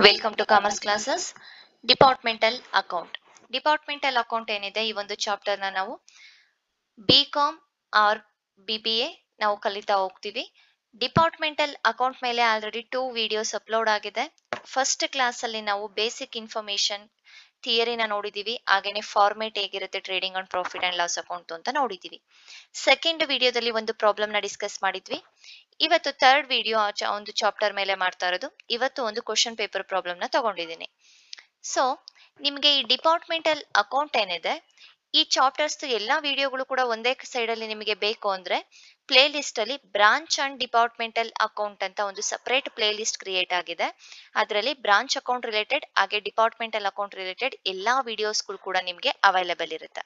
Welcome to commerce classes. Departmental account. Departmental account ಏನಿದೆ, ಈ ಒಂದು ಚಾಪ್ಟರ್ನ ನಾವು ಬಿ.ಕಾಮ್ ಆರ್ BBA ನಾವು ಕಲಿತಾ ಹೋಗ್ತೀವಿ. ಡಿಪಾರ್ಟ್ಮೆಂಟಲ್ ಅಕೌಂಟ್ ಮೇಲೆ ಆಲ್ರೆಡಿ 2 ವಿಡಿಯೋಸ್ ಅಪ್ಲೋಡ್ ಆಗಿದೆ. ಫಸ್ಟ್ ಕ್ಲಾಸ್ ಅಲ್ಲಿ ನಾವು ಬೇಸಿಕ್ ಇನ್ಫಾರ್ಮೇಶನ್ ಥಿಯರಿನ ನೋಡಿದೀವಿ, ಹಾಗೇನೆ ಫಾರ್ಮೇಟ್ ಹೇಗಿರುತ್ತೆ trading and profit and loss account ಅಂತ ನೋಡಿದೀವಿ. ಸೆಕೆಂಡ್ ವಿಡಿಯೋದಲ್ಲಿ ಒಂದು ಪ್ರಾಬ್ಲಮ್ ನ ಡಿಸ್ಕಸ್ ಮಾಡಿದ್ವಿ. ಇವತ್ತು ಥರ್ಡ್ ವಿಡಿಯೋ ಒಂದು ಚಾಪ್ಟರ್ ಮೇಲೆ ಮಾಡ್ತಾ ಇರೋದು. ಇವತ್ತು ಒಂದು ಕ್ವಶನ್ ಪೇಪರ್ ಪ್ರಾಬ್ಲಮ್ ನ ತಗೊಂಡಿದ್ದೀನಿ. ಸೊ ನಿಮ್ಗೆ ಈ ಡಿಪಾರ್ಟ್ಮೆಂಟಲ್ ಅಕೌಂಟ್ ಏನಿದೆ, ಈ ಚಾಪ್ಟರ್ಸ್ ಎಲ್ಲಾ ವಿಡಿಯೋಗಳು ಕೂಡ ಒಂದೇ ಸೈಡ್ ಅಲ್ಲಿ ನಿಮಗೆ ಬೇಕು ಅಂದ್ರೆ ಪ್ಲೇ ಲಿಸ್ಟ್ ಅಲ್ಲಿ ಬ್ರಾಂಚ್ ಅಂಡ್ ಡಿಪಾರ್ಟ್ಮೆಂಟಲ್ ಅಕೌಂಟ್ ಅಂತ ಒಂದು ಸಪರೇಟ್ ಪ್ಲೇ ಲಿಸ್ಟ್ ಕ್ರಿಯೇಟ್ ಆಗಿದೆ. ಅದರಲ್ಲಿ ಬ್ರಾಂಚ್ ಅಕೌಂಟ್ ರಿಲೇಟೆಡ್ ಹಾಗೆ ಡಿಪಾರ್ಟ್ಮೆಂಟಲ್ ಅಕೌಂಟ್ ರಿಲೇಟೆಡ್ ಎಲ್ಲಾ ವಿಡಿಯೋಸ್ಗಳು ಕೂಡ ನಿಮ್ಗೆ ಅವೈಲೇಬಲ್ ಇರುತ್ತೆ.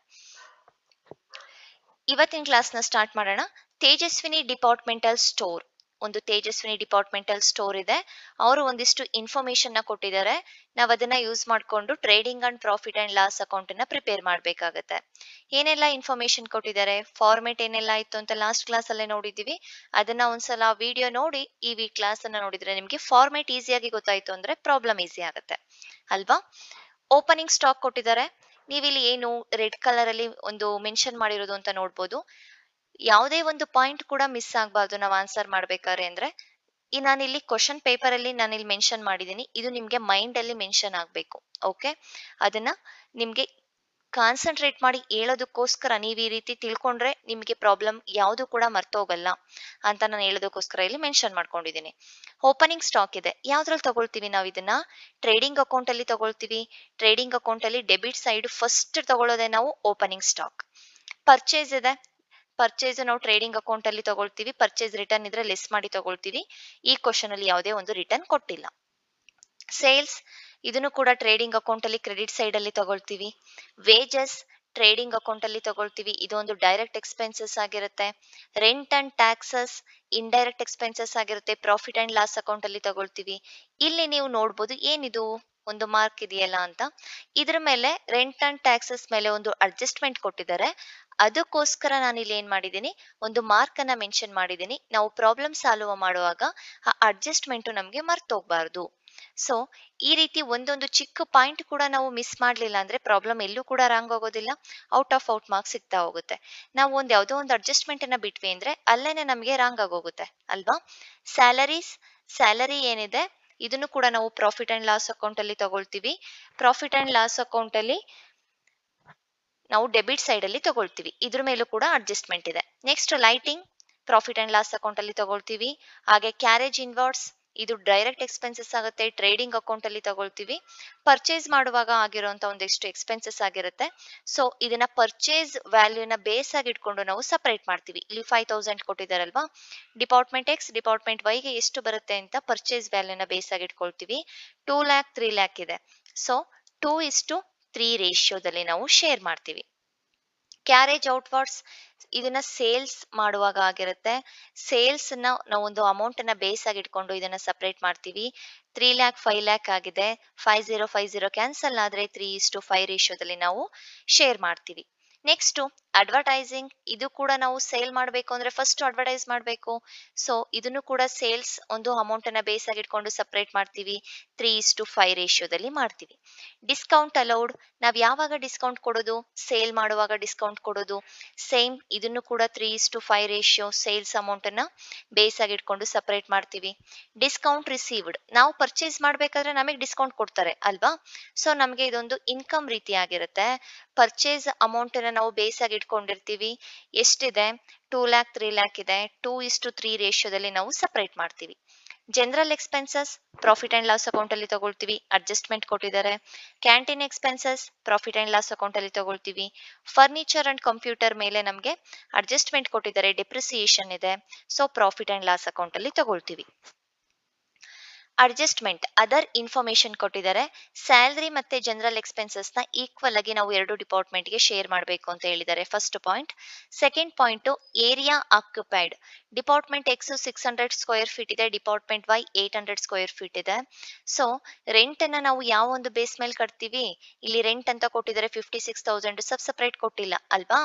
ಇವತ್ತಿನ ಕ್ಲಾಸ್ ನ ಸ್ಟಾರ್ಟ್ ಮಾಡೋಣ. ತೇಜಸ್ವಿನಿ ಡಿಪಾರ್ಟ್ಮೆಂಟಲ್ ಸ್ಟೋರ್, ಒಂದು ತೇಜಸ್ವಿನಿ ಡಿಪಾರ್ಟ್ಮೆಂಟಲ್ ಸ್ಟೋರ್ ಇದೆ. ಅವರು ಒಂದಿಷ್ಟು ಇನ್ಫಾರ್ಮೇಶನ್ ನ ಕೊಟ್ಟಿದ್ದಾರೆ. ನಾವ್ ಅದನ್ನ ಯೂಸ್ ಮಾಡ್ಕೊಂಡು trading and profit and loss account ನ ಪ್ರಿಪೇರ್ ಮಾಡ್ಬೇಕಾಗತ್ತೆ. ಏನೆಲ್ಲ ಇನ್ಫಾರ್ಮೇಶನ್ ಕೊಟ್ಟಿದ್ದಾರೆ, ಫಾರ್ಮೇಟ್ ಏನೆಲ್ಲ ಇತ್ತು ಅಂತ ಲಾಸ್ಟ್ ಕ್ಲಾಸ್ ಅಲ್ಲೇ ನೋಡಿದೀವಿ. ಅದನ್ನ ಒಂದ್ಸಲ ವಿಡಿಯೋ ನೋಡಿ ಈ ಕ್ಲಾಸ್ ಅನ್ನ ನೋಡಿದ್ರೆ ನಿಮ್ಗೆ ಫಾರ್ಮೇಟ್ ಈಸಿಯಾಗಿ ಗೊತ್ತಾಯ್ತು ಅಂದ್ರೆ ಪ್ರಾಬ್ಲಮ್ ಈಸಿ ಆಗುತ್ತೆ ಅಲ್ವಾ. ಓಪನಿಂಗ್ ಸ್ಟಾಕ್ ಕೊಟ್ಟಿದ್ದಾರೆ. ನೀವಿಲ್ಲಿ ಏನು ರೆಡ್ ಕಲರ್ ಅಲ್ಲಿ ಒಂದು ಮೆನ್ಷನ್ ಮಾಡಿರೋದು ಅಂತ ನೋಡ್ಬೋದು. ಯಾವುದೇ ಒಂದು ಪಾಯಿಂಟ್ ಕೂಡ ಮಿಸ್ ಆಗ್ಬಾರ್ದು ನಾವು ಆನ್ಸರ್ ಮಾಡ್ಬೇಕಾದ್ರೆ. ಅಂದ್ರೆ ನಾನಿಲ್ಲಿ ಕ್ವಶನ್ ಪೇಪರ್ ಅಲ್ಲಿ ನಾನಿಲ್ಲಿ ಮೆನ್ಷನ್ ಮಾಡಿದೀನಿ, ಇದು ನಿಮ್ಗೆ ಮೈಂಡ್ ಅಲ್ಲಿ ಮೆನ್ಷನ್ ಆಗ್ಬೇಕು. ಓಕೆ, ಅದನ್ನ ನಿಮ್ಗೆ ಕಾನ್ಸಂಟ್ರೇಟ್ ಮಾಡಿ ಹೇಳೋದಕ್ಕೋಸ್ಕರ ನೀವು ಈ ರೀತಿ ತಿಳ್ಕೊಂಡ್ರೆ ನಿಮ್ಗೆ ಪ್ರಾಬ್ಲಮ್ ಯಾವುದು ಕೂಡ ಮರ್ತೋಗಲ್ಲ ಅಂತ ನಾನು ಹೇಳೋದಕ್ಕೋಸ್ಕರ ಇಲ್ಲಿ ಮೆನ್ಷನ್ ಮಾಡ್ಕೊಂಡಿದ್ದೀನಿ. ಓಪನಿಂಗ್ ಸ್ಟಾಕ್ ಇದೆ, ಯಾವ್ದ್ರಲ್ಲಿ ತಗೊಳ್ತೀವಿ ನಾವು ಇದನ್ನ? ಟ್ರೇಡಿಂಗ್ ಅಕೌಂಟ್ ಅಲ್ಲಿ ತಗೊಳ್ತೀವಿ. ಟ್ರೇಡಿಂಗ್ ಅಕೌಂಟ್ ಅಲ್ಲಿ ಡೆಬಿಟ್ ಸೈಡ್ ಫಸ್ಟ್ ತಗೊಳ್ಳೋದೇ ನಾವು ಓಪನಿಂಗ್ ಸ್ಟಾಕ್. ಪರ್ಚೇಸ್ ಇದೆ, ಪರ್ಚೇಸ್ ನಾವು ಟ್ರೇಡಿಂಗ್ ಅಕೌಂಟ್ ಅಲ್ಲಿ ತಗೊಳ್ತೀವಿ. ಪರ್ಚೇಸ್ ರಿಟರ್ನ್ ಇದ್ರೆ ಲೆಸ್ ಮಾಡಿ ತಗೊಳ್ತೀವಿ. ಈ ಕ್ವಶನ್ ಅಲ್ಲಿ ಯಾವುದೇ ಒಂದು ರಿಟರ್ನ್ ಕೊಟ್ಟಿಲ್ಲ. ಸೇಲ್ಸ್, ಇದನ್ನು ಕೂಡ ಟ್ರೇಡಿಂಗ್ ಅಕೌಂಟ್ ಅಲ್ಲಿ ಕ್ರೆಡಿಟ್ ಸೈಡ್ ಅಲ್ಲಿ ತಗೊಳ್ತೀವಿ. ವೇಜಸ್ ಟ್ರೇಡಿಂಗ್ ಅಕೌಂಟ್ ಅಲ್ಲಿ ತಗೊಳ್ತೀವಿ, ಇದೊಂದು ಡೈರೆಕ್ಟ್ ಎಕ್ಸ್ಪೆನ್ಸಸ್ ಆಗಿರುತ್ತೆ. Rent and taxes indirect expenses ಆಗಿರುತ್ತೆ, ಪ್ರಾಫಿಟ್ ಅಂಡ್ ಲಾಸ್ ಅಕೌಂಟ್ ಅಲ್ಲಿ ತಗೊಳ್ತೀವಿ. ಇಲ್ಲಿ ನೀವು ನೋಡ್ಬೋದು ಏನಿದು ಒಂದು ಮಾರ್ಕ್ ಇದೆಯಲ್ಲ ಅಂತ. ಇದ್ರ ಮೇಲೆ ರೆಂಟ್ ಅಂಡ್ ಟ್ಯಾಕ್ಸಸ್ ಮೇಲೆ ಒಂದು ಅಡ್ಜಸ್ಟ್ಮೆಂಟ್ ಕೊಟ್ಟಿದ್ದಾರೆ. ಅದಕ್ಕೋಸ್ಕರ ನಾನು ಇಲ್ಲಿ ಏನ್ ಮಾಡಿದ್ದೀನಿ, ಒಂದು ಮಾರ್ಕ್ ಅನ್ನ ಮೆನ್ಷನ್ ಮಾಡಿದ್ದೀನಿ. ನಾವು ಪ್ರಾಬ್ಲಮ್ ಸಾಲ್ವ್ ಮಾಡುವಾಗ ಆ ಅಡ್ಜಸ್ಟ್ಮೆಂಟ್ ನಮ್ಗೆ ಮರ್ತೋಗ್ಬಾರ್ದು. ಸೊ ಈ ರೀತಿ ಒಂದೊಂದು ಚಿಕ್ಕ ಪಾಯಿಂಟ್ ಕೂಡ ನಾವು ಮಿಸ್ ಮಾಡ್ಲಿಲ್ಲ ಅಂದ್ರೆ ಪ್ರಾಬ್ಲಮ್ ಎಲ್ಲೂ ಕೂಡ ರಾಂಗ್ ಆಗೋದಿಲ್ಲ, ಔಟ್ ಆಫ್ ಔಟ್ ಮಾರ್ಕ್ಸ್ ಸಿಗ್ತಾ ಹೋಗುತ್ತೆ. ನಾವು ಒಂದ್ ಯಾವುದೋ ಒಂದು ಅಡ್ಜಸ್ಟ್ಮೆಂಟ್ ಅನ್ನ ಬಿಟ್ವಿ ಅಂದ್ರೆ ಅಲ್ಲೇನೆ ನಮ್ಗೆ ರಾಂಗ್ ಆಗೋಗುತ್ತೆ ಅಲ್ವಾ. ಸ್ಯಾಲರೀಸ್, ಸ್ಯಾಲರಿ ಏನಿದೆ ಇದನ್ನು ಕೂಡ ನಾವು ಪ್ರಾಫಿಟ್ ಅಂಡ್ ಲಾಸ್ ಅಕೌಂಟ್ ಅಲ್ಲಿ ತಗೊಳ್ತೀವಿ. ಪ್ರಾಫಿಟ್ ಅಂಡ್ ಲಾಸ್ ಅಕೌಂಟ್ ಅಲ್ಲಿ ನಾವು ಡೆಬಿಟ್ ಸೈಡ್ ಅಲ್ಲಿ ತಗೊಳ್ತೀವಿ. ಇದ್ರ ಮೇಲೂ ಕೂಡ ಅಡ್ಜಸ್ಟ್ಮೆಂಟ್ ಇದೆ. Next lighting profit and loss account ಅಲ್ಲಿ ತಗೊಳ್ತೀವಿ. ಹಾಗೆ ಕ್ಯಾರೇಜ್ ಇನ್ವರ್ಡ್ಸ್, ಇದು ಡೈರೆಕ್ಟ್ ಎಕ್ಸ್ಪೆನ್ಸಸ್ ಆಗುತ್ತೆ, ಟ್ರೇಡಿಂಗ್ ಅಕೌಂಟ್ ಅಲ್ಲಿ ತಗೊಳ್ತೀವಿ. ಪರ್ಚೇಸ್ ಮಾಡುವಾಗ ಆಗಿರುವಂತ ಒಂದಿಷ್ಟು ಎಕ್ಸ್ಪೆನ್ಸಸ್ ಆಗಿರುತ್ತೆ. ಸೊ ಇದನ್ನ ಪರ್ಚೇಸ್ ವ್ಯಾಲ್ಯೂನ ಬೇಸ್ ಆಗಿ ಇಟ್ಕೊಂಡು ನಾವು ಸಪರೇಟ್ ಮಾಡ್ತೀವಿ. ಇಲ್ಲಿ 5000 ಕೊಟ್ಟಿದಾರಲ್ವಾ, ಡಿಪಾರ್ಟ್ಮೆಂಟ್ ಎಕ್ಸ್ ಡಿಪಾರ್ಟ್ಮೆಂಟ್ ವೈ ಗೆ ಎಷ್ಟು ಬರುತ್ತೆ ಅಂತ ಪರ್ಚೇಸ್ ವ್ಯಾಲ್ಯೂನ ಬೇಸ್ ಆಗಿ ಇಟ್ಕೊಳ್ತೀವಿ. 2 ಲ್ಯಾಕ್ 3 ಲ್ಯಾಕ್ ಇದೆ. ಸೊ 2:3 ರೇಷಿಯೋದಲ್ಲಿ ನಾವು ಶೇರ್ ಮಾಡ್ತೀವಿ. ಕ್ಯಾರೇಜ್ ಔಟ್ವರ್ಡ್ಸ್, ಇದನ್ನ ಸೇಲ್ಸ್ ಮಾಡುವಾಗ ಆಗಿರುತ್ತೆ. ಸೇಲ್ಸ್ ನಾವು ಒಂದು ಅಮೌಂಟ್ ಅನ್ನ ಬೇಸ್ ಆಗಿ ಇಟ್ಕೊಂಡು ಇದನ್ನ ಸಪರೇಟ್ ಮಾಡ್ತೀವಿ. 3 ಲ್ಯಾಕ್ 5 ಲ್ಯಾಕ್ ಆಗಿದೆ. 5050 ಕ್ಯಾನ್ಸಲ್ ಆದ್ರೆ 3:5 ರೇಷಿಯೋದಲ್ಲಿ ನಾವು ಶೇರ್ ಮಾಡ್ತೀವಿ. ನೆಕ್ಸ್ಟ್ ಅಡ್ವರ್ಟೈಸಿಂಗ್, ಇದು ಕೂಡ ನಾವು ಸೇಲ್ ಮಾಡಬೇಕು ಅಂದ್ರೆ ಫಸ್ಟ್ ಅಡ್ವರ್ಟೈಸ್ ಮಾಡಬೇಕು. ಸೊ ಇದನ್ನು ಕೂಡ ಸೇಲ್ಸ್ ಒಂದು ಅಮೌಂಟ್ ಅನ್ನ ಬೇಸ್ ಆಗಿ ಇಟ್ಕೊಂಡು ಸಪರೇಟ್ ಮಾಡ್ತೀವಿ. 3:5 ರೇಷಿಯೋದಲ್ಲಿ ಮಾಡ್ತೀವಿ. ಡಿಸ್ಕೌಂಟ್ ಅಲೌಡ್, ನಾವ್ ಯಾವಾಗ ಡಿಸ್ಕೌಂಟ್ ಕೊಡೋದು? ಸೇಲ್ ಮಾಡುವಾಗ ಡಿಸ್ಕೌಂಟ್ ಕೊಡೋದು. ಸೇಮ್ ಇದನ್ನು ಕೂಡ 3:5 ರೇಷಿಯೋ ಸೇಲ್ಸ್ ಅಮೌಂಟ್ ಅನ್ನ ಬೇಸ್ ಆಗಿ ಇಟ್ಕೊಂಡು ಸಪರೇಟ್ ಮಾಡ್ತೀವಿ. ಡಿಸ್ಕೌಂಟ್ ರಿಸೀವ್ಡ್, ನಾವು ಪರ್ಚೇಸ್ ಮಾಡ್ಬೇಕಾದ್ರೆ ನಮಗೆ ಡಿಸ್ಕೌಂಟ್ ಕೊಡ್ತಾರೆ ಅಲ್ವಾ. ಸೊ ನಮಗೆ ಇದೊಂದು ಇನ್ಕಮ್ ರೀತಿ ಆಗಿರುತ್ತೆ. ಪರ್ಚೇಸ್ ಅಮೌಂಟ್ ಅನ್ನ ನಾವು ಬೇಸ್ ಆಗಿ ಇಟ್ಕೊಂಡಿರ್ತೀವಿ. ಎಷ್ಟಿದೆ? 2 ಲ್ಯಾಕ್ 3 ಲ್ಯಾಕ್ ಇದೆ. 2:3 ರೇಷಿಯೋದಲ್ಲಿ ನಾವು ಸಪರೇಟ್ ಮಾಡ್ತೀವಿ. General expenses profit and loss account ಅಲ್ಲಿ ತಗೊಳ್ತೀವಿ, ಅಡ್ಜಸ್ಟ್ಮೆಂಟ್ ಕೊಟ್ಟಿದ್ದಾರೆ. Canteen expenses profit and loss account ಅಲ್ಲಿ ತಗೊಳ್ತೀವಿ. ಫರ್ನಿಚರ್ ಅಂಡ್ ಕಂಪ್ಯೂಟರ್ ಮೇಲೆ ನಮಗೆ ಅಡ್ಜಸ್ಟ್ಮೆಂಟ್ ಕೊಟ್ಟಿದ್ದಾರೆ, ಡೆಪ್ರಿಸಿಯೇಷನ್ ಇದೆ. So profit and loss account ಅಲ್ಲಿ ತಗೊಳ್ತೀವಿ. ಅಡ್ಜಸ್ಟ್ಮೆಂಟ್ ಅದರ್ ಇನ್ಫಾರ್ಮೇಶನ್ ಕೊಟ್ಟಿದ್ದಾರೆ. ಸ್ಯಾಲರಿ ಮತ್ತೆ ಜನರಲ್ ಎಕ್ಸ್ಪೆನ್ಸಸ್ ನ ಈಕ್ವಲ್ ಆಗಿ ನಾವು ಎರಡು ಡಿಪಾರ್ಟ್ಮೆಂಟ್ ಗೆ ಶೇರ್ ಮಾಡಬೇಕು ಅಂತ ಹೇಳಿದ್ದಾರೆ, first point. Second point, area occupied. Department X 600 square feet ಇದೆ, ಡಿಪಾರ್ಟ್ಮೆಂಟ್ ವೈ 800 ಸ್ಕ್ವೇರ್ ಫೀಟ್ ಇದೆ. ಸೊ ರೆಂಟ್ ಅನ್ನ ನಾವು ಯಾವ ಒಂದು ಬೇಸ್ ಮೇಲೆ ಕಟ್ತೀವಿ? ಇಲ್ಲಿ ರೆಂಟ್ ಅಂತ ಕೊಟ್ಟಿದ್ದಾರೆ 56,000, ಸಬ್ ಸಪರೇಟ್ ಕೊಟ್ಟಿಲ್ಲ ಅಲ್ವಾ.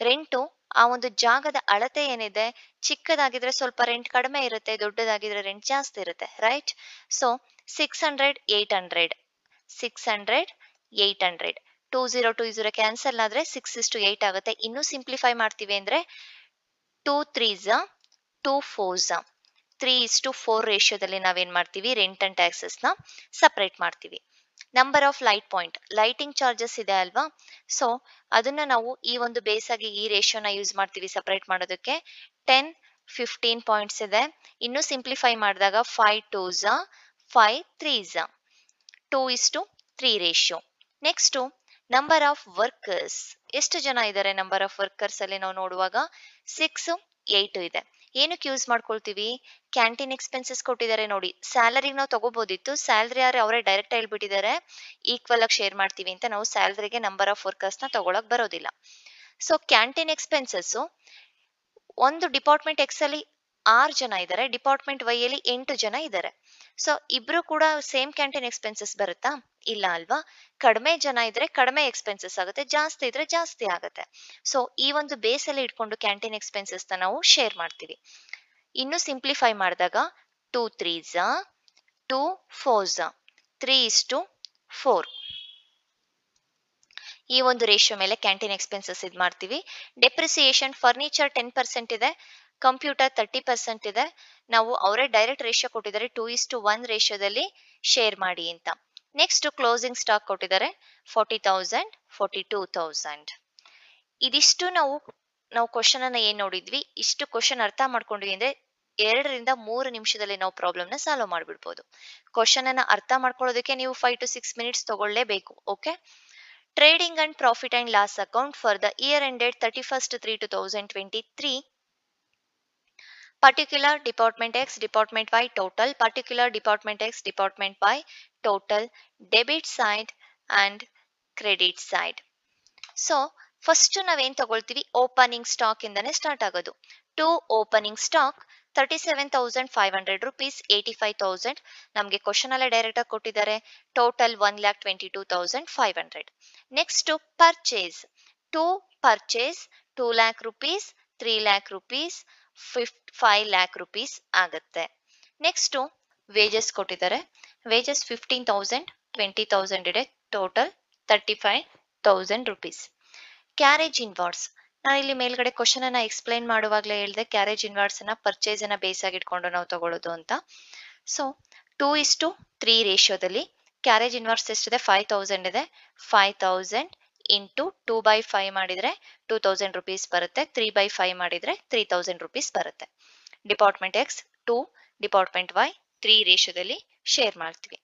ರೆಂಟು ಆ ಒಂದು ಜಾಗದ ಅಳತೆ ಏನಿದೆ, ಚಿಕ್ಕದಾಗಿದ್ರೆ ಸ್ವಲ್ಪ ರೆಂಟ್ ಕಡಿಮೆ ಇರುತ್ತೆ, ದೊಡ್ಡದಾಗಿದ್ರೆ ರೆಂಟ್ ಜಾಸ್ತಿ ಇರುತ್ತೆ, ರೈಟ್? ಸೊ 600 800 600 800 2020 ಕ್ಯಾನ್ಸಲ್ ಆದ್ರೆ 6:8 ಆಗುತ್ತೆ. ಇನ್ನೂ ಸಿಂಪ್ಲಿಫೈ ಮಾಡ್ತೀವಿ ಅಂದ್ರೆ 2 3s 2 4s 3:4 ರೇಷಿಯೋದಲ್ಲಿ ನಾವೇನ್ ಮಾಡ್ತೀವಿ, ರೆಂಟ್ ಅಂಡ್ ಟ್ಯಾಕ್ಸಸ್ ನ ಸಪರೇಟ್ ಮಾಡ್ತೀವಿ. Number of light point, lighting charges ಇದೆ ಅಲ್ವಾ, ಸೊ ಅದನ್ನ ನಾವು ಈ ಒಂದು ಬೇಸ್ ಆಗಿ ಈ ರೇಷಿಯೋನ ಯೂಸ್ ಮಾಡ್ತೀವಿ ಸಪರೇಟ್ ಮಾಡೋದಕ್ಕೆ. 10 15 ಪಾಯಿಂಟ್ಸ್ ಇದೆ. ಇನ್ನು ಸಿಂಪ್ಲಿಫೈ ಮಾಡಿದಾಗ 5 2s 5 3s 2:3 ratio. Next number of workers, ಎಷ್ಟು ಜನ ಇದ್ದಾರೆ ನಂಬರ್ ಆಫ್ ವರ್ಕರ್ಸ್ ಅಲ್ಲಿ ನಾವು ನೋಡುವಾಗ 6 8 ಇದೆ. ಏನಕ್ಕೆ ಯೂಸ್ ಮಾಡ್ಕೊಳ್ತೀವಿ, ಕ್ಯಾಂಟೀನ್ ಎಕ್ಸ್ಪೆನ್ಸಸ್ ಕೊಟ್ಟಿದ್ದಾರೆ ನೋಡಿ, ಸ್ಯಾಲರಿಗೆ ನಾವು ತಗೋಬೋದಿತ್ತು, ಸ್ಯಾಲರಿ ಯಾರು ಅವರೇ ಡೈರೆಕ್ಟ್ ಹೇಳ್ಬಿಟ್ಟಿದ್ದಾರೆ ಈಕ್ವಲ್ ಆಗಿ ಶೇರ್ ಮಾಡ್ತೀವಿ ಅಂತ, ನಾವು ಸ್ಯಾಲರಿಗೆ ನಂಬರ್ ಆಫ್ ವರ್ಕರ್ಸ್ ನ ತಗೊಳಕ್ ಬರೋದಿಲ್ಲ. ಸೊ ಕ್ಯಾಂಟೀನ್ ಎಕ್ಸ್ಪೆನ್ಸಸ್ ಒಂದು ಡಿಪಾರ್ಟ್ಮೆಂಟ್ ಎಕ್ಸ್ ಅಲ್ಲಿ 6 ಜನ ಇದ್ದಾರೆ, ಡಿಪಾರ್ಟ್ಮೆಂಟ್ ವೈ ಅಲ್ಲಿ 8 ಜನ ಇದ್ದಾರೆ. ಸೊ ಇಬ್ರು ಕೂಡ ಸೇಮ್ ಕ್ಯಾಂಟೀನ್ ಎಕ್ಸ್ಪೆನ್ಸಸ್ ಬರುತ್ತಾ, ಇಲ್ಲ ಅಲ್ವಾ? ಕಡಿಮೆ ಜನ ಇದ್ರೆ ಕಡಿಮೆ ಎಕ್ಸ್ಪೆನ್ಸಸ್ ಆಗುತ್ತೆ, ಜಾಸ್ತಿ ಇದ್ರೆ ಜಾಸ್ತಿ ಆಗುತ್ತೆ. ಸೊ ಈ ಒಂದು ಬೇಸ್ ಅಲ್ಲಿ ಇಟ್ಕೊಂಡು ಕ್ಯಾಂಟೀನ್ ಎಕ್ಸ್ಪೆನ್ಸಸ್ ನ ನಾವು ಶೇರ್ ಮಾಡ್ತೀವಿ. ಇನ್ನು ಸಿಂಪ್ಲಿಫೈ ಮಾಡಿದಾಗ 2 3s 2 4s 3:4 ಈ ಒಂದು ರೇಷಿಯೋ ಮೇಲೆ ಕ್ಯಾಂಟೀನ್ ಎಕ್ಸ್ಪೆನ್ಸಸ್ ಇದ್ ಮಾಡ್ತೀವಿ. ಡೆಪ್ರಿಸಿಯೇಷನ್, ಫರ್ನಿಚರ್ 10% ಇದೆ, ಕಂಪ್ಯೂಟರ್ 30% ಇದೆ. ನಾವು ಅವರೇ ಡೈರೆಕ್ಟ್ ರೇಷಿಯೋ ಕೊಟ್ಟಿದ್ದಾರೆ 2:1 ರೇಷಿಯೋದಲ್ಲಿ ಶೇರ್ ಮಾಡಿ ಅಂತ. ನೆಕ್ಸ್ಟ್ ಕ್ಲೋಸಿಂಗ್ ಸ್ಟಾಕ್ ಕೊಟ್ಟಿದ್ದಾರೆ 40,000 42,000. ಇದಿಷ್ಟು ನಾವು ಕ್ವಶನ್ ಅನ್ನ ಏನ್ ನೋಡಿದ್ವಿ, ಇಷ್ಟು ಕ್ವಶನ್ ಅರ್ಥ ಮಾಡ್ಕೊಂಡ್ವಿ ಅಂದ್ರೆ 2-3 ನಿಮಿಷದಲ್ಲಿ ನಾವು ಪ್ರಾಬ್ಲಮ್ ನ ಸಾಲ್ವ್ ಮಾಡ್ಬಿಡ್ಬೋದು. ಕ್ವಶನ್ ಅನ್ನ ಅರ್ಥ ಮಾಡ್ಕೊಳ್ಳೋದಕ್ಕೆ ನೀವು 5 to 6 ಮಿನಿಟ್ಸ್ ತಗೊಳ್ಳೇಬೇಕು. Okay, trading and profit and loss account for the year ended 31st 3 2023. Particular Department X, Department Y total, particular Department X, Department Y total, debit side and credit side. So first ನಾವೇನ್ ತಗೊಳ್ತೀವಿ, opening stock ಇಂದಾನೆ start ಆಗೋದು. To opening stock 37,500 rupees, 85,000 ನಮಗೆ question ಅಲ್ಲೇ direct ಆಗಿ ಕೊಟ್ಟಿದ್ದಾರೆ. Total 1,22,500. Next purchase, to purchase 2 lakh rupees, 3 lakh rupees, 5 lakh rupees ಆಗುತ್ತೆ. Next wages ಕೊಟ್ಟಿದ್ದಾರೆ, ವೇಜಸ್ 15,000 20,000 ಇದೆ, ಟೋಟಲ್ 35,000 rupees. ಕ್ಯಾರೇಜ್ ಇನ್ವಾರ್ಡ್ಸ್, ನಾನು ಇಲ್ಲಿ ಮೇಲ್ಗಡೆ ಕ್ವಶನ್ ಅನ್ನ ಎಕ್ಸ್ಪ್ಲೈನ್ ಮಾಡುವಾಗಲೇ ಹೇಳಿದೆ, ಕ್ಯಾರೇಜ್ ಇನ್ವಾರ್ಡ್ಸ್ ಅನ್ನ ಪರ್ಚೇಸ್ ಅನ್ನ ಬೇಸ್ ಆಗಿ ಇಟ್ಕೊಂಡು ನಾವು ತಗೊಳ್ಳೋದು ಅಂತ. ಸೊ 2:3 ರೇಷಿಯೋದಲ್ಲಿ ಕ್ಯಾರೇಜ್ ಇನ್ವಾರ್ಡ್ಸ್ ಎಷ್ಟಿದೆ, 5,000 ಇದೆ. 5,000 ಇಂಟು 2/5 ಮಾಡಿದ್ರೆ 2,000 rupees ಬರುತ್ತೆ, 3/5 ಮಾಡಿದ್ರೆ 3,000 rupees ಬರುತ್ತೆ. ಡಿಪಾರ್ಟ್ಮೆಂಟ್ ಎಕ್ಸ್ 2, ಡಿಪಾರ್ಟ್ಮೆಂಟ್ ವೈ 3 ರೇಷಿಯೋದಲ್ಲಿ ಶೇರ್ ಮಾಡ್ತೀವಿ.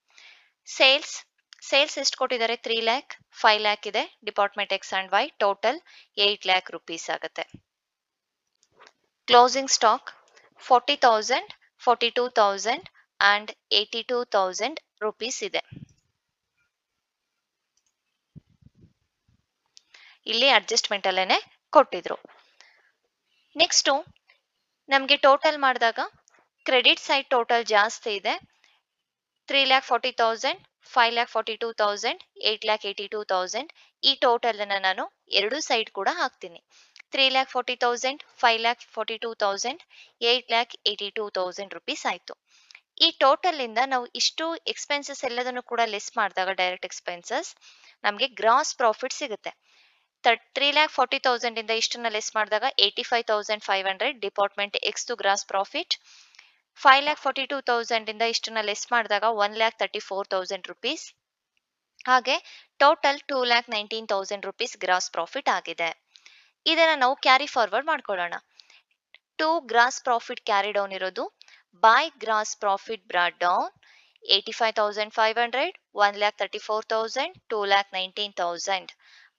ಸೇಲ್ಸ್, ಸೇಲ್ಸ್ ಎಷ್ಟು ಕೊಟ್ಟಿದ್ದಾರೆ, 3 lakh, 5 lakh ಇದೆ, department X and Y total 8 lakh rupees ಆಗುತ್ತೆ. ಕ್ಲೋಸಿಂಗ್ ಸ್ಟಾಕ್ 40,000, 42,000 ಅಂಡ್ 82,000 rupees ಇದೆ. ಇಲ್ಲಿ ಅಡ್ಜಸ್ಟ್ಮೆಂಟ್ ಅಲ್ಲೇನೆ ಕೊಟ್ಟಿದ್ರು. ನೆಕ್ಸ್ಟ್ ನಮ್ಗೆ ಟೋಟಲ್ ಮಾಡಿದಾಗ ಕ್ರೆಡಿಟ್ ಸೈಡ್ ಟೋಟಲ್ ಜಾಸ್ತಿ ಇದೆ, 3,40,000, 5,42,000, 8,82,000. ಈ ಟೋಟಲ್ ಅನ್ನ ನಾನು ಎರಡು ಸೈಡ್ ಕೂಡ ಹಾಕ್ತೀನಿ. 3,40,000, 5,42,000, 8,82,000 rupees ಆಯ್ತು. ಈ ಟೋಟಲ್ ಇಂದ ನಾವು ಇಷ್ಟು ಎಕ್ಸ್ಪೆನ್ಸಸ್ ಎಲ್ಲದನ್ನು ಕೂಡ ಲೆಸ್ ಮಾಡಿದಾಗ ಡೈರೆಕ್ಟ್ ಎಕ್ಸ್ಪೆನ್ಸಸ್ ನಮಗೆ ಗ್ರಾಸ್ ಪ್ರಾಫಿಟ್ ಸಿಗುತ್ತೆ. 3,40,000 ಇಂದ ಇಷ್ಟನ್ನ ಲೆಸ್ ಮಾಡಿದಾಗ 85,500 ಡಿಪಾರ್ಟ್ಮೆಂಟ್ ಎಕ್ಸ್ ಗ್ರಾಸ್ ಪ್ರಾಫಿಟ್. 5,42,000 ಇಂದ ಇಷ್ಟನ್ನ ಲೆಸ್ ಮಾಡಿದಾಗ 1,34,000 rupees. ಹಾಗೆ ಟೋಟಲ್ 2,19,000 rupees ಗ್ರಾಸ್ ಪ್ರಾಫಿಟ್ ಆಗಿದೆ. ಇದನ್ನ ನಾವು ಕ್ಯಾರಿ ಫಾರ್ವರ್ಡ್ ಮಾಡ್ಕೊಳ್ಳೋಣ. To gross profit carry down ಇರೋದು, by gross profit brought down 85,500, 1,34,000, 2,19,000.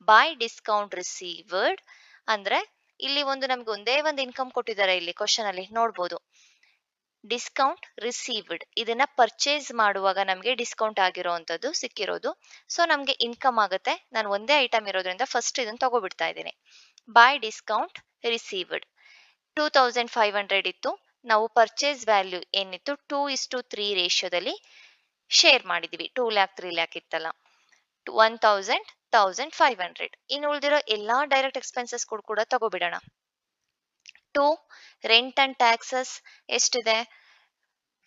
By discount received ಅಂದ್ರೆ ಇಲ್ಲಿ ನಮ್ಗೆ ಒಂದೇ ಒಂದು ಇನ್ಕಮ್ ಕೊಟ್ಟಿದ್ದಾರೆ, ಇಲ್ಲಿ ಕ್ವಶನ್ ಅಲ್ಲಿ ನೋಡ್ಬೋದು ಡಿಸ್ಕೌಂಟ್ ರಿಸೀವ್ಡ್. ಇದನ್ನ ಪರ್ಚೇಸ್ ಮಾಡುವಾಗ ನಮ್ಗೆ ಡಿಸ್ಕೌಂಟ್ ಆಗಿರೋಂಥದ್ದು ಸಿಕ್ಕಿರೋದು, ಸೊ ನಮ್ಗೆ ಇನ್ಕಮ್ ಆಗುತ್ತೆ. ನಾನು ಒಂದೇ ಐಟಮ್ ಇರೋದ್ರಿಂದ ಫಸ್ಟ್ ಇದನ್ನ ತಗೋಬಿಡ್ತಾ ಇದ್ದೀನಿ. ಬೈ ಡಿಸ್ಕೌಂಟ್ ರಿಸೀವ್ಡ್ 2,500 ಇತ್ತು, ನಾವು ಪರ್ಚೇಸ್ ವ್ಯಾಲ್ಯೂ ಏನಿತ್ತು 2:3 ರೇಷಿಯೋದಲ್ಲಿ ಶೇರ್ ಮಾಡಿದೀವಿ. 2 lakh 3 lakh ಇತ್ತಲ್ಲ, 1,000 1,500. ಇನ್ನು ಉಳಿದಿರೋ ಎಲ್ಲಾ ಡೈರೆಕ್ಟ್ ಎಕ್ಸ್ಪೆನ್ಸಸ್ ಕೂಡ ತಗೋಬಿಡೋಣ. ಟು ರೆಂಟ್ ಅಂಡ್ ಟ್ಯಾಕ್ಸಸ್ ಎಷ್ಟಿದೆ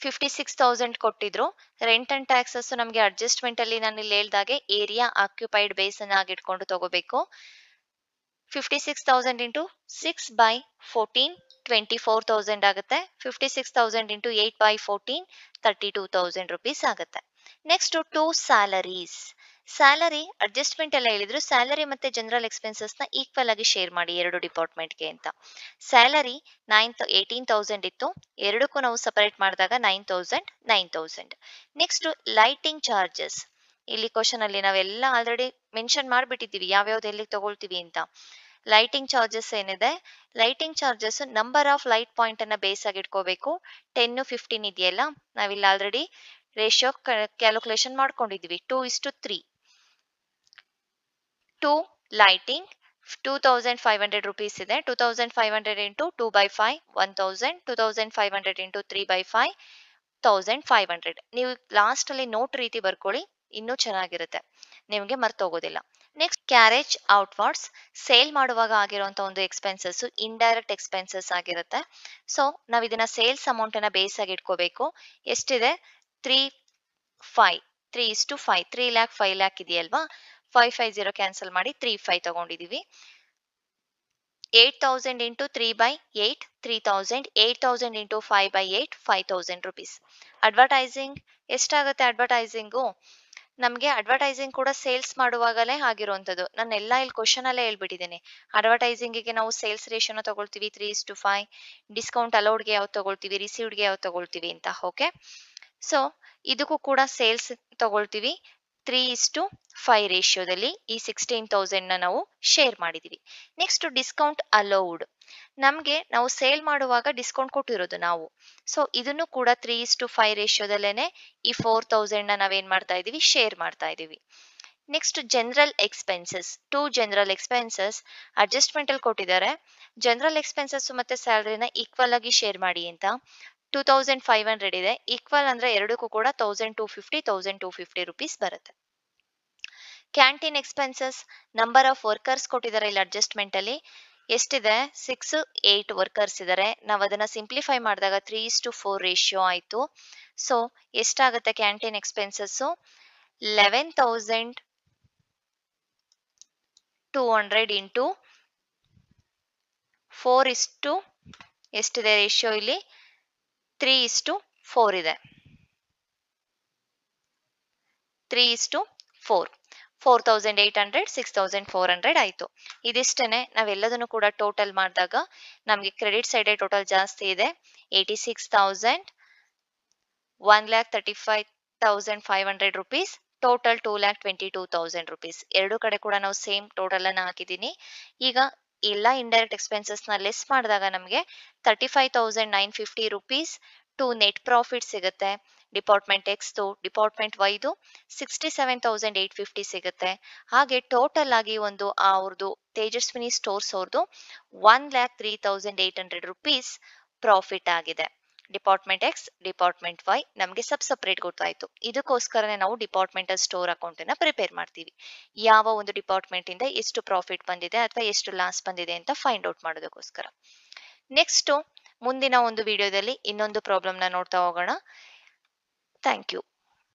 56,000 ಕೊಟ್ಟಿದ್ರು. ರೆಂಟ್ ಅಂಡ್ ಟ್ಯಾಕ್ಸಸ್ ನಮಗೆ ಅಡ್ಜಸ್ಟ್ಮೆಂಟ್ ಅಲ್ಲಿ ನಾನು ಇಲ್ಲಿ ಹೇಳ್ದಾಗೆ ಏರಿಯಾ ಆಕ್ಯುಪೈಡ್ ಬೇಸ್ ಅನ್ನ ಆಗಿಟ್ಕೊಂಡು ತಗೋಬೇಕು. 56,000 ಇಂಟು 6/14 24,000 ಆಗುತ್ತೆ. 56,000 ಇಂಟು 8/14 32,000 ರುಪೀಸ್ ಆಗುತ್ತೆ. Next to salaries. Salary adjustment ಎಲ್ಲ ಹೇಳಿದ್ರು, ಸ್ಯಾಲರಿ ಮತ್ತೆ ಜನರಲ್ ಎಕ್ಸ್ಪೆನ್ಸಸ್ ನ ಈಕ್ವಲ್ ಆಗಿ ಶೇರ್ ಮಾಡಿ ಎರಡು ಡಿಪಾರ್ಟ್ಮೆಂಟ್ಗೆ ಅಂತ. ಸ್ಯಾಲರಿ 18,000 ಇತ್ತು, ಎರಡಕ್ಕೂ ನಾವು ಸಪರೇಟ್ ಮಾಡಿದಾಗ 9,000. Next lighting charges. ಇಲ್ಲಿ ಕ್ವಶನ್ ಅಲ್ಲಿ ನಾವೆಲ್ಲ ಆಲ್ರೆಡಿ ಮೆನ್ಷನ್ ಮಾಡ್ಬಿಟ್ಟಿದೀವಿ ಯಾವ್ಯಾವ್ದು ಎಲ್ಲಿ ತಗೊಳ್ತೀವಿ ಅಂತ. ಲೈಟಿಂಗ್ ಚಾರ್ಜಸ್ ಏನಿದೆ, lighting charges number of light point ಅನ್ನ ಬೇಸ್ ಆಗಿ ಇಟ್ಕೋಬೇಕು. 10 15 ಇದೆಯಲ್ಲ, ನಾವಿಲ್ಲಿ ಆಲ್ರೆಡಿ ರೇಷಿಯೋ ಕ್ಯಾಲ್ಕುಲೇಷನ್ ಮಾಡ್ಕೊಂಡಿದೀವಿ. 2:3. ಟು ಲೈಟಿಂಗ್ 2,500 ರುಪೀಸ್ ಇದೆ. 2,500 ಇಂಟು 2/5 1,000. 2,500 ಇಂಟು 3/5 1,500. ನೀವು ಲಾಸ್ಟ್ ಅಲ್ಲಿ ನೋಟ್ ರೀತಿ ಬರ್ಕೊಳ್ಳಿ, ಇನ್ನೂ ಚೆನ್ನಾಗಿರುತ್ತೆ, ನಿಮಗೆ ಮರ್ತೋಗೋದಿಲ್ಲ. Next carriage outwards. ಸೇಲ್ ಮಾಡುವಾಗ ಆಗಿರುವಂತ ಒಂದು ಎಕ್ಸ್ಪೆನ್ಸಸ್ ಇಂಡೈರೆಕ್ಟ್ ಎಕ್ಸ್ಪೆನ್ಸಸ್ ಆಗಿರುತ್ತೆ. ಸೊ ನಾವ್ ಇದನ್ನ ಸೇಲ್ಸ್ ಅಮೌಂಟ್ ಅನ್ನ ಬೇಸ್ ಆಗಿ ಇಟ್ಕೋಬೇಕು. ಎಷ್ಟಿದೆ 3,5 3:5 3 lakh 5 lakh ಇದೆಯಲ್ವಾ, 550 ಕ್ಯಾನ್ಸಲ್ ಮಾಡಿ 3,5 ತಗೊಂಡಿದೀವಿ. 8,000 ಇಂಟು 3/8 3,000. 8,000 into 5/8 5,000 rupees. ಅಡ್ವರ್ಟೈಸಿಂಗ್ ಎಷ್ಟಾಗುತ್ತೆ? ಅಡ್ವರ್ಟೈಸಿಂಗು ನಮಗೆ ಅಡ್ವರ್ಟೈಸಿಂಗ್ ಕೂಡ ಸೇಲ್ಸ್ ಮಾಡುವಾಗಲೇ ಆಗಿರುವಂತದ್ದು. ನಾನು ಎಲ್ಲ ಇಲ್ಲಿ ಕ್ವಶನ್ ಅಲ್ಲೇ ಹೇಳ್ಬಿಟ್ಟಿದ್ದೀನಿ. ಅಡ್ವರ್ಟೈಸಿಂಗಿಗೆ ನಾವು ಸೇಲ್ಸ್ ರೇಷಿಯೋನ ತಗೊಳ್ತೀವಿ 3:5. ಡಿಸ್ಕೌಂಟ್ ಅಲೌಡ್ಗೆ ಯಾವ್ದು ತಗೊಳ್ತೀವಿ, ರಿಸೀವ್ಡ್ಗೆ ಯಾವ್ದು ತಗೊಳ್ತೀವಿ ಅಂತ. ಓಕೆ, ಸೊ ಇದಕ್ಕೂ ಕೂಡ ಸೇಲ್ಸ್ ತಗೊಳ್ತೀವಿ 3:5 ರೇಷಿಯೋದಲ್ಲಿ. ಈ 16,000 ನಾವು ಶೇರ್ ಮಾಡಿದೀವಿ. Next discount allowed. ನಮ್ಗೆ ನಾವು ಸೇಲ್ ಮಾಡುವಾಗ ಡಿಸ್ಕೌಂಟ್ ಕೊಟ್ಟಿರೋದು ನಾವು. ಸೊ ಇದನ್ನು ಕೂಡ 3:5 ರೇಷಿಯೋದಲ್ಲೇನೆ ಈ 4,000 ನಾವೇನ್ ಮಾಡ್ತಾ ಇದೀವಿ, ಶೇರ್ ಮಾಡ್ತಾ ಇದೀವಿ. Next general expenses. To general expenses adjustment ಅಲ್ಲಿ ಕೊಟ್ಟಿದ್ದಾರೆ. ಜನರಲ್ ಎಕ್ಸ್ಪೆನ್ಸಸ್ ಮತ್ತೆ ಸ್ಯಾಲರಿನ ಈಕ್ವಲ್ ಆಗಿ ಶೇರ್ ಮಾಡಿ ಅಂತ. 2,500 ಇದೆ. ಈಕ್ವಲ್ ಅಂದ್ರೆ ಎರಡಕ್ಕೂ ಕೂಡ 1,250 ರುಪೀಸ್ ಬರುತ್ತೆ. Canteen expenses number of workers ಕೊಟ್ಟಿದ್ದಾರೆ ಇಲ್ಲಿ ಅಡ್ಜಸ್ಟ್ಮೆಂಟ್ ಅಲ್ಲಿ. ಎಷ್ಟಿದೆ 6 8 ವರ್ಕರ್ಸ್ ಇದ್ದಾರೆ. ನಾವು ಅದನ್ನ ಸಿಂಪ್ಲಿಫೈ ಮಾಡಿದಾಗ 3:4 ರೇಷಿಯೋ ಆಯ್ತು. ಸೊ ಎಷ್ಟಾಗುತ್ತೆ ಕ್ಯಾಂಟೀನ್ ಎಕ್ಸ್ಪೆನ್ಸಸ್ 11,200 ಇಂಟು 4 ಎಷ್ಟಿದೆ ರೇಷಿಯೋ ಇಲ್ಲಿ 3:4 ಇದೆ. 3:4 4,800 6,400 ಆಯ್ತು. ಇದಿಷ್ಟೇನೆ. ನಾವೆಲ್ಲದನ್ನು ಕೂಡ ಟೋಟಲ್ ಮಾಡಿದಾಗ ನಮಗೆ ಕ್ರೆಡಿಟ್ ಸೈಡ್ ಟೋಟಲ್ ಜಾಸ್ತಿ ಇದೆ 86,000 1,35,500 ರುಪೀಸ್. Total 2,22,000 rupees. ಎರಡು ಕಡೆ ಕೂಡ ನಾವು ಸೇಮ್ ಟೋಟಲ್ ಅನ್ನ ಹಾಕಿದೀನಿ. ಈಗ ಎಲ್ಲ ಇಂಡೈರೆಕ್ಟ್ ಎಕ್ಸ್ಪೆನ್ಸಸ್ ನ ಲೆಸ್ ಮಾಡಿದಾಗ ನಮಗೆ 35,950 ರುಪೀಸ್ ಟು ನೆಟ್ ಪ್ರಾಫಿಟ್ ಸಿಗುತ್ತೆ. ಡಿಪಾರ್ಟ್ಮೆಂಟ್ ಎಕ್ಸ್ ಡಿಪಾರ್ಟ್ಮೆಂಟ್ ವೈದು 67,850 ಸಿಗುತ್ತೆ. ಹಾಗೆ ಟೋಟಲ್ ಆಗಿ ಒಂದು ಅವ್ರದ್ದು ತೇಜಸ್ವಿನಿ ಸ್ಟೋರ್ಸ್ ಅವ್ರದ್ದು 1,03,800 ರುಪೀಸ್ ಪ್ರಾಫಿಟ್ ಆಗಿದೆ. ಡಿಪಾರ್ಟ್ಮೆಂಟ್ ಎಕ್ಸ್ ಡಿಪಾರ್ಟ್ಮೆಂಟ್ ವೈ ನಮಗೆ ಸಪ್ರೇಟ್ ಗೊತ್ತಾಯ್ತು. ಇದಕ್ಕೋಸ್ಕರನೇ ನಾವು ಡಿಪಾರ್ಟ್ಮೆಂಟಲ್ ಸ್ಟೋರ್ ಅಕೌಂಟ್ ಅನ್ನ ಪ್ರಿಪೇರ್ ಮಾಡ್ತೀವಿ. ಯಾವ ಒಂದು ಡಿಪಾರ್ಟ್ಮೆಂಟ್ ಇಂದ ಎಷ್ಟು ಪ್ರಾಫಿಟ್ ಬಂದಿದೆ ಅಥವಾ ಎಷ್ಟು ಲಾಸ್ ಬಂದಿದೆ ಅಂತ ಫೈಂಡ್ ಔಟ್ ಮಾಡೋದಕ್ಕೋಸ್ಕರ. ನೆಕ್ಸ್ಟ್ ಮುಂದಿನ ಒಂದು ವಿಡಿಯೋದಲ್ಲಿ ಇನ್ನೊಂದು ಪ್ರಾಬ್ಲಮ್ ನ ನೋಡ್ತಾ ಹೋಗೋಣ. Thank you.